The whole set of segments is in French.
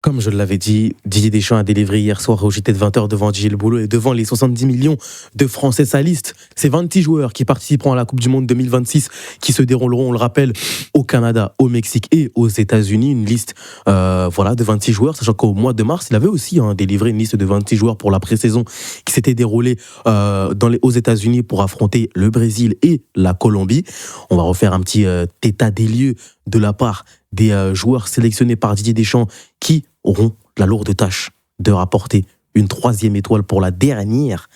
Comme je l'avais dit, Didier Deschamps a délivré hier soir au JT de 20h devant Didier Le Boulot et devant les 70 millions de Français sa liste. C'est 26 joueurs qui participeront à la Coupe du Monde 2026 qui se dérouleront, on le rappelle, au Canada, au Mexique et aux États-Unis. Une liste de 26 joueurs, sachant qu'au mois de mars, il avait aussi délivré une liste de 26 joueurs pour la pré-saison qui s'était déroulée aux États-Unis pour affronter le Brésil et la Colombie. On va refaire un petit état des lieux de la part des joueurs sélectionnés par Didier Deschamps qui auront la lourde tâche de rapporter une 3e étoile pour la dernière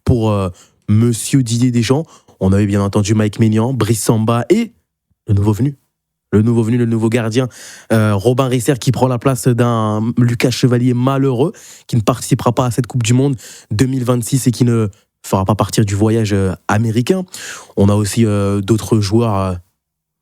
pour Monsieur Didier Deschamps. On avait bien entendu Mike Maignan, Brice Samba et le nouveau gardien Robin Risser qui prend la place d'un Lucas Chevalier malheureux qui ne participera pas à cette Coupe du Monde 2026 et qui ne fera pas partir du voyage américain. On a aussi d'autres joueurs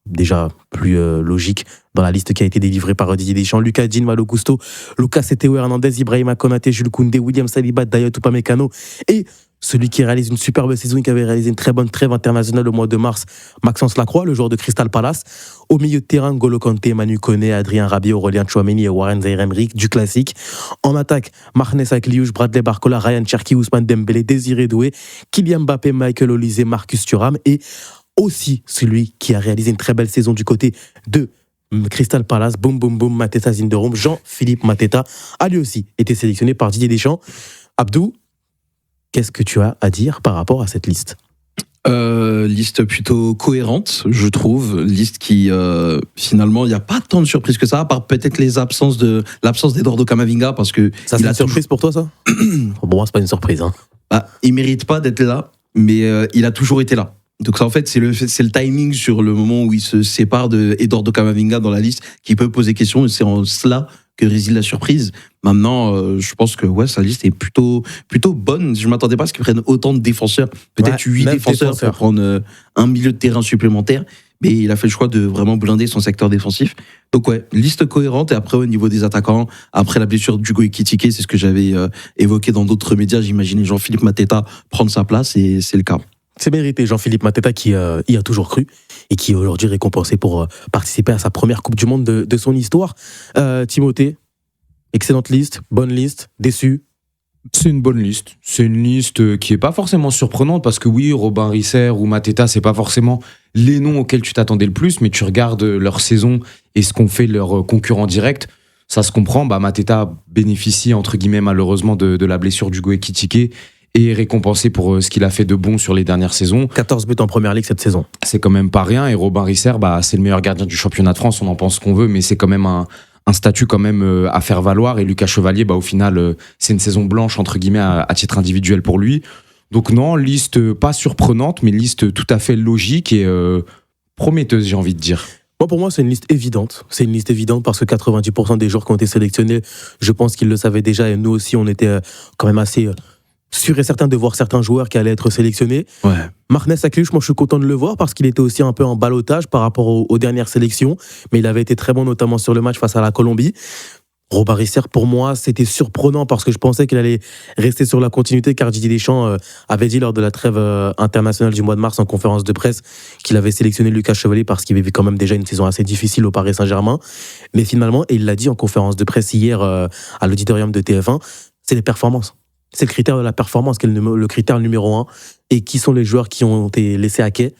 déjà plus logique dans la liste qui a été délivrée par Didier Deschamps. Lucas Digne, Malo Gusto, Lucas Théo Hernandez, Ibrahima Konaté, Jules Koundé, William Saliba, Dayot Upamecano et celui qui réalise une superbe saison, qui avait réalisé une très bonne trêve internationale au mois de mars, Maxence Lacroix, le joueur de Crystal Palace. Au milieu de terrain, N'Golo Kanté, Manu Koné, Adrien Rabiot, Aurélien Tchouameni et Warren Zaïre-Emery, du classique. En attaque, Marnez Akliouche, Bradley Barcola, Ryan Cherki, Ousmane Dembélé, Désiré Doué, Kylian Mbappé, Michael Olise, Marcus Thuram et aussi celui qui a réalisé une très belle saison du côté de Crystal Palace, Mateta Zinderum, Jean-Philippe Mateta a lui aussi été sélectionné par Didier Deschamps. Abdou, qu'est-ce que tu as à dire par rapport à cette liste ? Liste plutôt cohérente, je trouve. Liste qui, finalement, il n'y a pas tant de surprises que ça, à part peut-être l'absence d'Eduardo Camavinga, parce que... Ça, c'est une surprise pour toi, ça ? Bon, moi, c'est pas une surprise. Il mérite pas d'être là, mais il a toujours été là. Donc ça, en fait, c'est le timing sur le moment où il se sépare d'Eduardo Camavinga dans la liste qui peut poser question, et c'est en cela que réside la surprise. Maintenant, je pense que sa liste est plutôt bonne. Je ne m'attendais pas à ce qu'ils prennent autant de défenseurs. Peut-être 8 défenseurs pour prendre un milieu de terrain supplémentaire. Mais il a fait le choix de vraiment blinder son secteur défensif. Donc liste cohérente. Et après, au niveau des attaquants, après la blessure d'Hugo Ekitike, c'est ce que j'avais évoqué dans d'autres médias, j'imaginais Jean-Philippe Mateta prendre sa place, et c'est le cas. C'est mérité, Jean-Philippe Mateta qui y a toujours cru et qui est aujourd'hui récompensé pour participer à sa première Coupe du Monde de son histoire. Timothée, excellente liste, bonne liste, déçu. C'est une bonne liste. C'est une liste qui n'est pas forcément surprenante parce que oui, Robin Risser ou Mateta, c'est pas forcément les noms auxquels tu t'attendais le plus, mais tu regardes leur saison et ce qu'ont fait leurs concurrents directs, ça se comprend. Mateta bénéficie entre guillemets malheureusement de la blessure d'Hugo Ekitike et est récompensé pour ce qu'il a fait de bon sur les dernières saisons. 14 buts en première ligue cette saison. C'est quand même pas rien. Et Robin Risser, c'est le meilleur gardien du championnat de France, on en pense ce qu'on veut, mais c'est quand même un statut quand même à faire valoir. Et Lucas Chevalier, au final, c'est une saison blanche, entre guillemets, à titre individuel pour lui. Donc non, liste pas surprenante, mais liste tout à fait logique et prometteuse, j'ai envie de dire. Pour moi, c'est une liste évidente. C'est une liste évidente parce que 90% des joueurs qui ont été sélectionnés, je pense qu'ils le savaient déjà. Et nous aussi, on était quand même assez... sûr et certain de voir certains joueurs qui allaient être sélectionnés. Marnez Akliouche, moi je suis content de le voir parce qu'il était aussi un peu en ballottage par rapport aux dernières sélections, mais il avait été très bon notamment sur le match face à la Colombie. Robin Risser, pour moi, c'était surprenant parce que je pensais qu'il allait rester sur la continuité car Didier Deschamps avait dit lors de la trêve internationale du mois de mars en conférence de presse qu'il avait sélectionné Lucas Chevalier parce qu'il vivait quand même déjà une saison assez difficile au Paris Saint-Germain. Mais finalement, et il l'a dit en conférence de presse hier à l'auditorium de TF1, c'est les performances. C'est le critère de la performance qui est le critère numéro 1. Et qui sont les joueurs qui ont été laissés à quai ?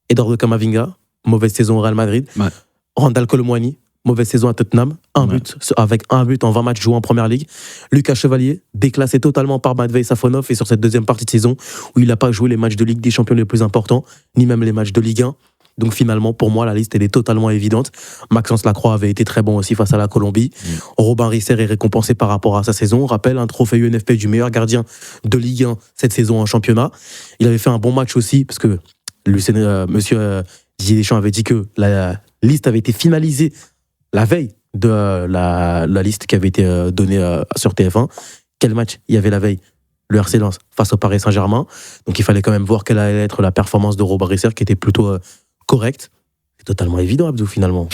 Eduardo Camavinga, mauvaise saison au Real Madrid. Randal Kolo Muani, mauvaise saison à Tottenham. Avec un but en 20 matchs joués en première ligue. Lucas Chevalier, déclassé totalement par Matvei Safonov. Et sur cette deuxième partie de saison, où il n'a pas joué les matchs de Ligue des Champions les plus importants, ni même les matchs de Ligue 1. Donc finalement, pour moi, la liste, elle est totalement évidente. Maxence Lacroix avait été très bon aussi face à la Colombie. Robin Risser est récompensé par rapport à sa saison. On rappelle un trophée UNFP du meilleur gardien de Ligue 1 cette saison en championnat. Il avait fait un bon match aussi, parce que monsieur Didier Deschamps avait dit que la liste avait été finalisée la veille de la liste qui avait été donnée sur TF1. Quel match il y avait la veille ? Le RC Lens face au Paris Saint-Germain. Donc il fallait quand même voir quelle allait être la performance de Robin Risser, qui était plutôt... correct. C'est totalement évident, Abdou, finalement.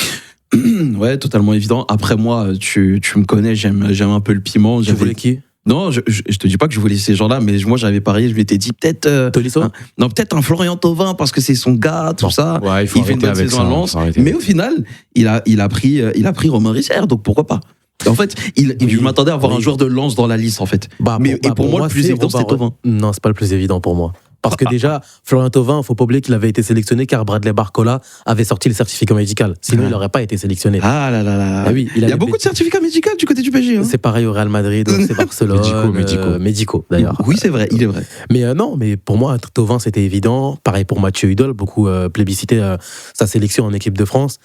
Ouais, totalement évident. Après, moi, tu me connais, j'aime un peu le piment. Tu voulais qui ? Non, je te dis pas que je voulais ces gens-là, mais moi j'avais parié, je m'étais dit peut-être. Tolisso Non, peut-être un Florian Thauvin parce que c'est son gars, tout ça. Ouais, il faut fait une arrêter bonne avec saison ça. à Lens. faut arrêter. Mais au final, il a pris Romain Risser, donc pourquoi pas. En fait, je m'attendais à avoir un joueur de Lens dans la liste, en fait. Pour moi, le plus évident, c'était Thauvin. Non, c'est pas le plus évident pour moi. Parce que déjà, Florian Thauvin, faut pas oublier qu'il avait été sélectionné car Bradley Barcola avait sorti le certificat médical. Sinon, il n'aurait pas été sélectionné. Ah là là là. Ah oui, il y a beaucoup de certificats médicaux du côté du PSG. Hein. C'est pareil au Real Madrid, c'est Barcelone. Médicaux, d'ailleurs. Oui, c'est vrai, il est vrai. Mais pour moi, Thauvin, c'était évident. Pareil pour Mathieu Hudol, beaucoup plébiscité sa sélection en équipe de France.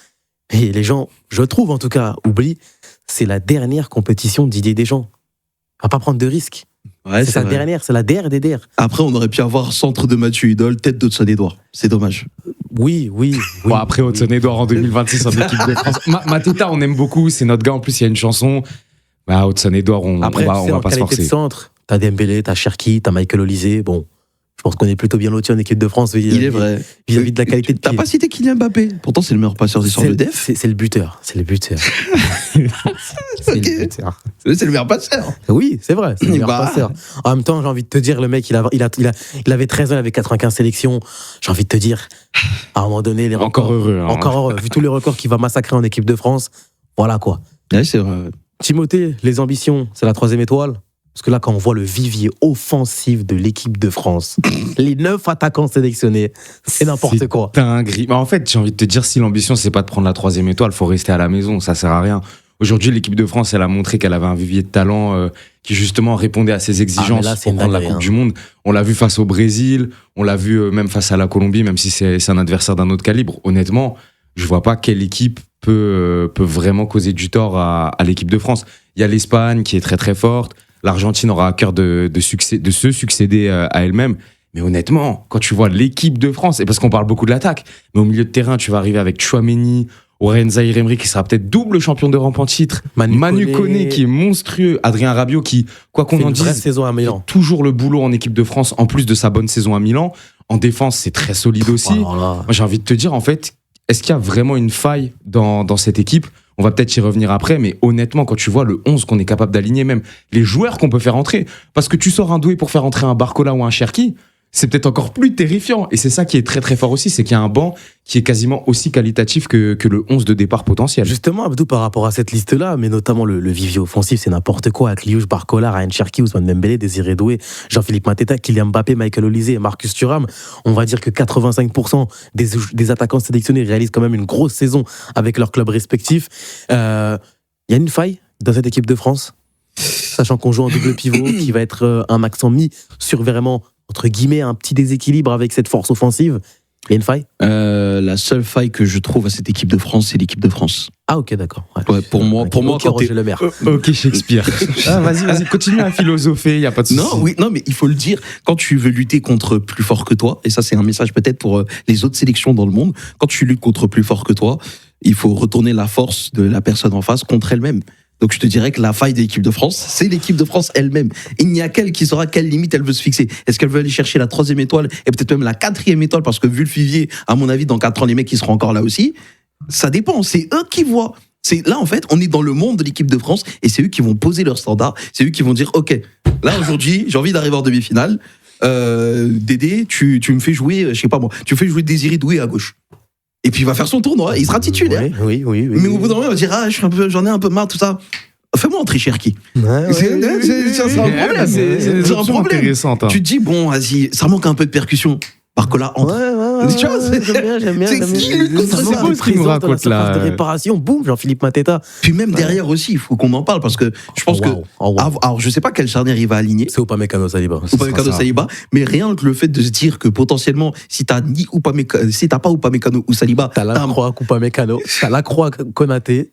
Et les gens, je trouve en tout cas, oublient, c'est la dernière compétition de Didier Deschamps. On va pas prendre de risques. Ouais, c'est sa dernière, c'est la DR des DR. Après, on aurait pu avoir centre de Mathieu Hudol, tête d'Hudson-Édouard. C'est dommage. Oui. Bon, après, Hudson-Édouard en 2026 en équipe de France. Mateta, on aime beaucoup, c'est notre gars. En plus, il y a une chanson. Bah, Hudson-Édouard, on va pas se forcer. De centre, t'as Dembélé, t'as Cherki, t'as Michael Olise. Bon, je pense qu'on est plutôt bien lotis en équipe de France. Il est vrai. Vis-à-vis de la qualité de pied. T'as pas cité Kylian Mbappé. Pourtant, c'est le meilleur passeur d'histoire de def. C'est le buteur. C'est le buteur. C'est le meilleur passeur. Oui, c'est vrai. C'est le meilleur passeur. En même temps, j'ai envie de te dire, le mec, il avait 13 ans, il avait 95 sélections. J'ai envie de te dire, à un moment donné, les records. Encore heureux. Hein. Encore heureux. Vu tous les records qu'il va massacrer en équipe de France, voilà quoi. Ouais, c'est vrai. Timothée, les ambitions, c'est la 3e étoile. Parce que là, quand on voit le vivier offensif de l'équipe de France, les 9 attaquants sélectionnés, c'est n'importe quoi. Dinguerie. En fait, j'ai envie de te dire, si l'ambition, c'est pas de prendre la 3e étoile, faut rester à la maison, ça sert à rien. Aujourd'hui, l'équipe de France, elle a montré qu'elle avait un vivier de talent qui justement répondait à ses exigences pour prendre la Coupe du Monde. On l'a vu face au Brésil, on l'a vu même face à la Colombie, même si c'est un adversaire d'un autre calibre. Honnêtement, je vois pas quelle équipe peut vraiment causer du tort à l'équipe de France. Il y a l'Espagne qui est très très forte. L'Argentine aura à cœur de se succéder à elle-même. Mais honnêtement, quand tu vois l'équipe de France, et parce qu'on parle beaucoup de l'attaque, mais au milieu de terrain, tu vas arriver avec Tchouaméni, Warren Zaïre-Emery qui sera peut-être double champion d'Europe en titre, Manu Koné qui est monstrueux, Adrien Rabiot qui, quoi qu'on en dise, saison à Milan. Toujours le boulot en équipe de France, en plus de sa bonne saison à Milan. En défense, c'est très solide aussi. Moi, j'ai envie de te dire, en fait, est-ce qu'il y a vraiment une faille dans cette équipe ? On va peut-être y revenir après, mais honnêtement, quand tu vois le 11 qu'on est capable d'aligner, même les joueurs qu'on peut faire entrer, parce que tu sors un doué pour faire entrer un Barcola ou un Cherki, c'est peut-être encore plus terrifiant. Et c'est ça qui est très très fort aussi, c'est qu'il y a un banc qui est quasiment aussi qualitatif que le 11 de départ potentiel. Justement, Abdou, par rapport à cette liste-là, mais notamment le vivier offensif, c'est n'importe quoi, avec Liouche, Barcola, Ryan Cherki, Ousmane Dembélé, Désiré Doué, Jean-Philippe Mateta, Kylian Mbappé, Michael Olise et Marcus Thuram. On va dire que 85% des attaquants sélectionnés réalisent quand même une grosse saison avec leurs clubs respectifs. Il y a une faille dans cette équipe de France, sachant qu'on joue en double pivot, qui va être un accent mis sur vraiment, entre guillemets, un petit déséquilibre avec cette force offensive. Il y a une faille ? La seule faille que je trouve à cette équipe de France, c'est l'équipe de France. Ah ok, d'accord. Ouais, pour moi, quand Roger Le Maire. Ok, Shakespeare. Vas-y, continue à philosopher, il n'y a pas de souci. Non, mais il faut le dire, quand tu veux lutter contre plus fort que toi, et ça c'est un message peut-être pour les autres sélections dans le monde, quand tu luttes contre plus fort que toi, il faut retourner la force de la personne en face contre elle-même. Donc je te dirais que la faille de l'équipe de France, c'est l'équipe de France elle-même. Il n'y a qu'elle qui saura quelle limite elle veut se fixer. Est-ce qu'elle veut aller chercher la 3e étoile et peut-être même la 4e étoile, parce que vu le vivier, à mon avis, dans 4 ans, les mecs qui seront encore là aussi. Ça dépend, c'est eux qui voient. Là, en fait, on est dans le monde de l'équipe de France et c'est eux qui vont poser leurs standards. C'est eux qui vont dire, ok, là aujourd'hui, j'ai envie d'arriver en demi-finale. Dédé, tu me fais jouer, je sais pas moi, tu me fais jouer Désiré Doué à gauche. Et puis il va faire son tournoi, il sera titulaire. Oui. Mais au bout d'un moment, il va dire, j'en ai un peu marre, tout ça. Fais-moi entrer Cherki. Ouais, c'est un problème. C'est un problème. Hein. Tu te dis, bon, vas-y, ça manque un peu de percussion. Barcola entre. Ouais, tu vois, j'aime bien. C'est qui lutte contre ça? C'est beau ce qu'il nous raconte là. De réparation, boum, Jean-Philippe Mateta. Puis même derrière aussi, il faut qu'on en parle parce que je pense que. Alors, je sais pas quelle charnière il va aligner. C'est Upamecano Saliba. Upamecano Saliba, mais rien que le fait de se dire que potentiellement, si t'as pas Upamecano ou Saliba, t'as la croix Upamecano, t'as la croix Konaté.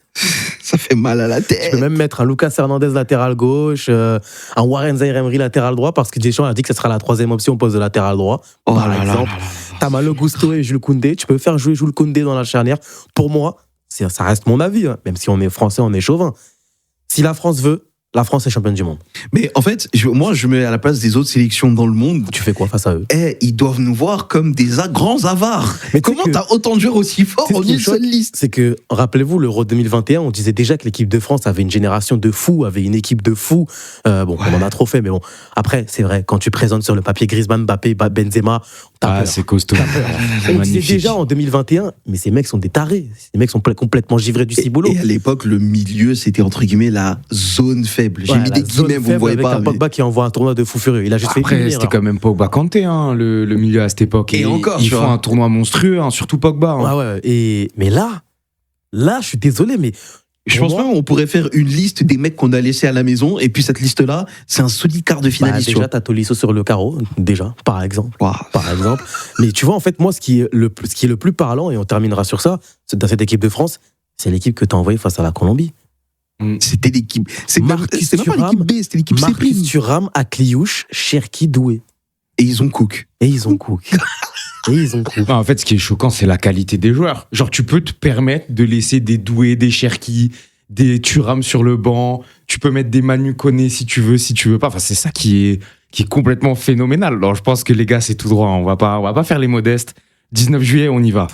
Ça fait mal à la tête. Tu peux même mettre un Lucas Hernandez latéral gauche, un Warren Zaïre-Emery latéral droit, parce que Deschamps a dit que ce sera la 3e option au poste de latéral droit. Par exemple, t'as Malo Gusto et Jules Koundé. Tu peux faire jouer Jules Koundé dans la charnière. Pour moi, ça reste mon avis, hein. Même si on est français, on est chauvin. Si la France veut, La France est championne du monde. Mais en fait, moi, je mets à la place des autres sélections dans le monde. Tu fais quoi face à eux? Ils doivent nous voir comme des grands avares. Mais Comment t'as autant de joueurs aussi forts C'est ce en qui me une seule choque, liste? c'est que, rappelez-vous, l'Euro 2021, on disait déjà que l'équipe de France avait une génération de fous, avait une équipe de fous. On en a trop fait, mais bon. Après, c'est vrai, quand tu présentes sur le papier Griezmann, Mbappé, Benzema, t'as peur. c'est costaud. On disait déjà en 2021, mais ces mecs sont des tarés. Ces mecs sont complètement givrés du ciboulot. Et à l'époque, le milieu, c'était entre guillemets la zone faible. J'ai mis des guillemets, vous ne voyez avec pas. un Pogba qui envoie un tournoi de fou furieux. Il a juste fait Après, une c'était erreur. quand même Pogba Kanté, hein, le milieu à cette époque. Et encore, ils tu font vois. un tournoi monstrueux, hein, surtout Pogba. Hein. Ah ouais, mais là, je suis désolé, mais Je pour pense moi- même qu'on pourrait faire une liste des mecs qu'on a laissés à la maison. Et puis cette liste-là, c'est un solide quart de finaliste. tu déjà, vois. t'as Tolisso sur le carreau, déjà, par exemple. Waouh. Par exemple. Mais tu vois, en fait, moi, ce qui est le plus parlant, et on terminera sur ça, dans cette équipe de France, c'est l'équipe que tu as envoyée face à la Colombie. C'était l'équipe. C'était même Marcus pas l'équipe B, c'était l'équipe C Marcus prime. Thuram, Akliouche, Cherki, Doué. Et ils ont Cook. Et ils ont Cook. Non, en fait, ce qui est choquant, c'est la qualité des joueurs. Genre, tu peux te permettre de laisser des Doué, des Cherki, des Thuram sur le banc. Tu peux mettre des Manu Koné si tu veux pas. Enfin, c'est ça qui est complètement phénoménal. Alors, je pense que les gars, c'est tout droit. On va pas faire les modestes. 19 juillet, on y va.